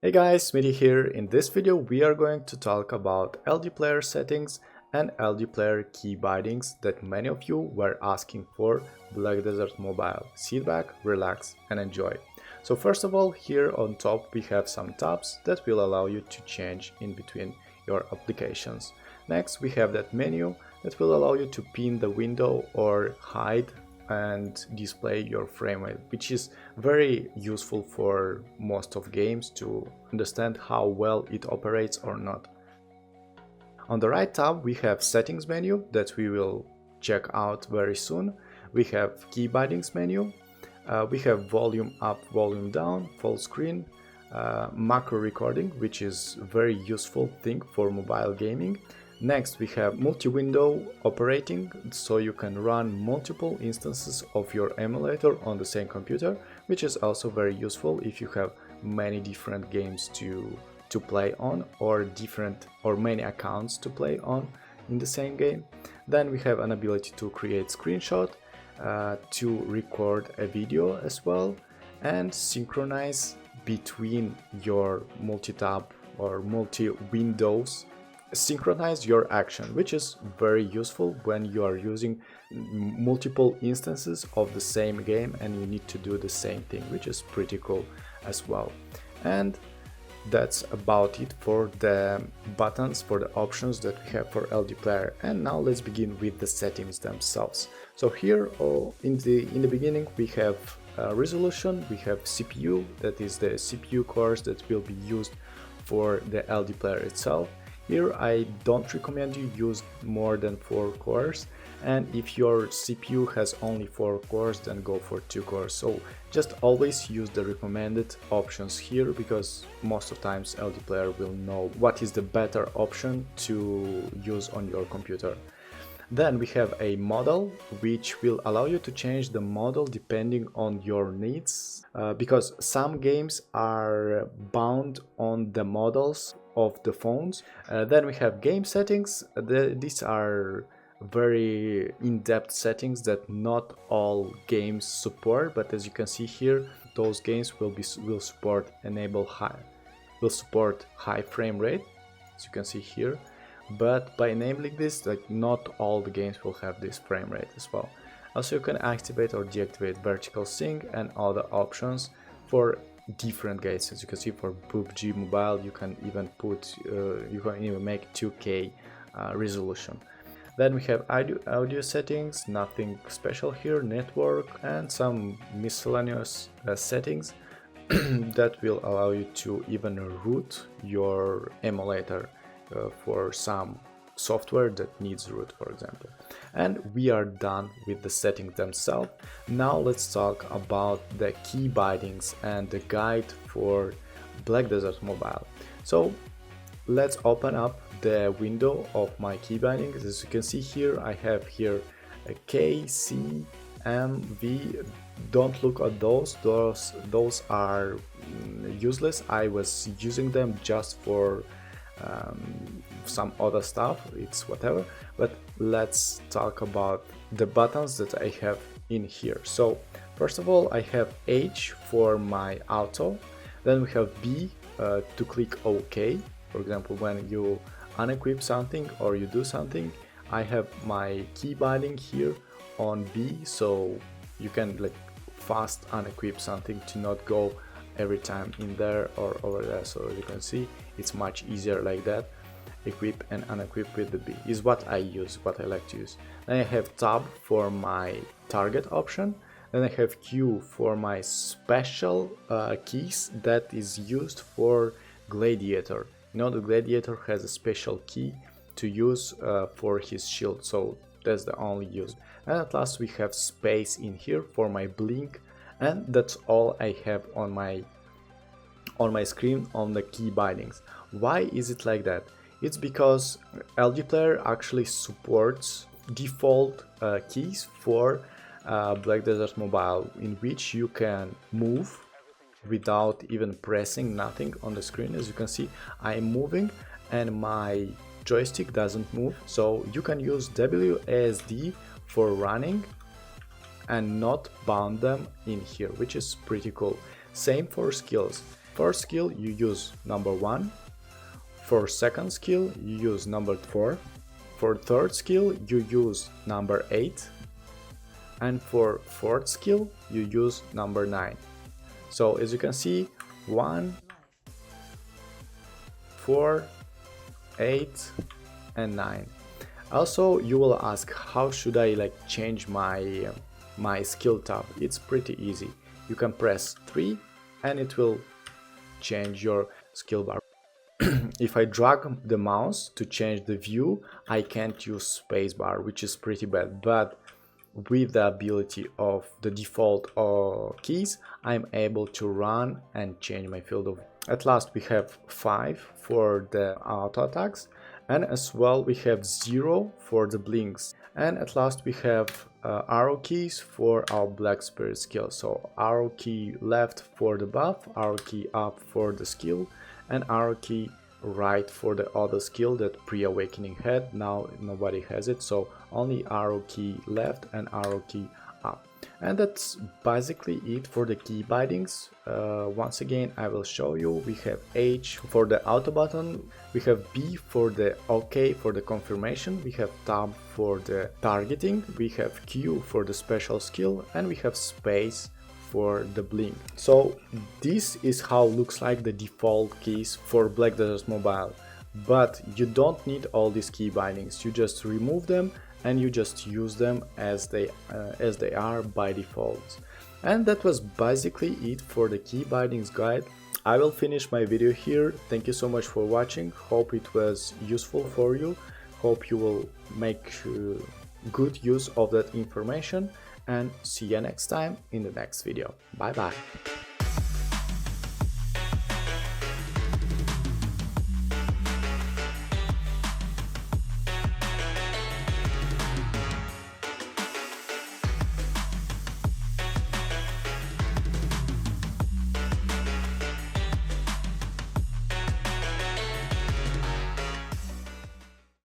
Hey guys, Smithy here. In this video we are going to talk about LdPlayer settings and LdPlayer key bindings that many of you were asking for Black Desert Mobile. Sit back, relax and enjoy. So first of all, here on top we have some tabs that will allow you to change in between your applications. Next we have that menu that will allow you to pin the window or hide and display your frame rate, which is very useful for most of games to understand how well it operates or not. On the right tab we have settings menu that we will check out very soon. We have key bindings menu, we have volume up, volume down, full screen, macro recording, which is very useful thing for mobile gaming. Next we have multi-window operating, so you can run multiple instances of your emulator on the same computer, which is also very useful if you have many different games to play on, or many accounts to play on in the same game. Then we have an ability to create screenshot, to record a video as well, and synchronize between your multi-tab or multi-windows. Synchronize your action, which is very useful when you are using multiple instances of the same game and you need to do the same thing, which is pretty cool as well. And that's about it for the buttons, for the options that we have for LdPlayer. And now let's begin with the settings themselves. So here in the beginning we have resolution, we have CPU, that is the CPU cores that will be used for the LdPlayer itself. Here I don't recommend you use more than 4 cores, and if your CPU has only 4 cores, then go for 2 cores. So just always use the recommended options here, because most of times LdPlayer will know what is the better option to use on your computer. Then we have a model, which will allow you to change the model depending on your needs, because some games are bound on the models of the phones. Then we have game settings. These are very in-depth settings that not all games support, but as you can see here, those games will support high frame rate, as you can see here. But by enabling this, like, not all the games will have this frame rate as well. Also, you can activate or deactivate vertical sync and other options for different games. As you can see, for PUBG Mobile, you can even make 2K resolution. Then we have audio settings, nothing special here, network, and some miscellaneous settings that will allow you to even root your emulator for some software that needs root, for example. And we are done with the settings themselves. Now let's talk about the key bindings and the guide for Black Desert Mobile. So let's open up the window of my key bindings. As you can see here, I have here a K, C, M, V. Don't look at those are useless. I was using them just for some other stuff, it's whatever. But let's talk about the buttons that I have in here. So first of all, I have H for my auto, then we have B to click OK. For example, when you unequip something or you do something, I have my key binding here on B, so you can like fast unequip something to not go every time in there or over there. So as you can see, it's much easier like that. Equip and unequip with the B is what I like to use. Then I have tab for my target option. Then I have Q for my special keys that is used for Gladiator. You know, the Gladiator has a special key to use for his shield, so that's the only use. And at last we have space in here for my blink, and that's all I have on my screen on the key bindings. Why is it like that? It's because LdPlayer actually supports default keys for Black Desert Mobile, in which you can move without even pressing nothing on the screen. As you can see, I'm moving and my joystick doesn't move, so you can use WASD for running and not bound them in here, which is pretty cool. Same for skills. first skill you use number 1, for second skill you use number 4, for third skill you use number 8, and for fourth skill you use number 9. So as you can see, 1, 4, 8 and 9. Also, you will ask, how should I change my skill tab? It's pretty easy. You can press 3 and it will change your skill bar. If I drag the mouse to change the view, I can't use spacebar, which is pretty bad, but with the ability of the default keys, I'm able to run and change my field of view. At last we have 5 for the auto attacks, and as well we have 0 for the blinks, and at last we have arrow keys for our Black Spirit skill. So arrow key left for the buff, arrow key up for the skill, and arrow key right for the other skill that pre-awakening had. Now nobody has it, so only arrow key left and arrow key up. And that's basically it for the key bindings. Once again, I will show you. We have H for the auto button, we have B for the OK for the confirmation, we have tab for the targeting, we have Q for the special skill, and we have space for the blink. So this is how looks like the default keys for Black Desert Mobile, but you don't need all these key bindings. You just remove them and you just use them as they are by default. And that was basically it for the key bindings guide. I will finish my video here. Thank you so much for watching. Hope it was useful for you. Hope you will make good use of that information, and see you next time in the next video. Bye bye.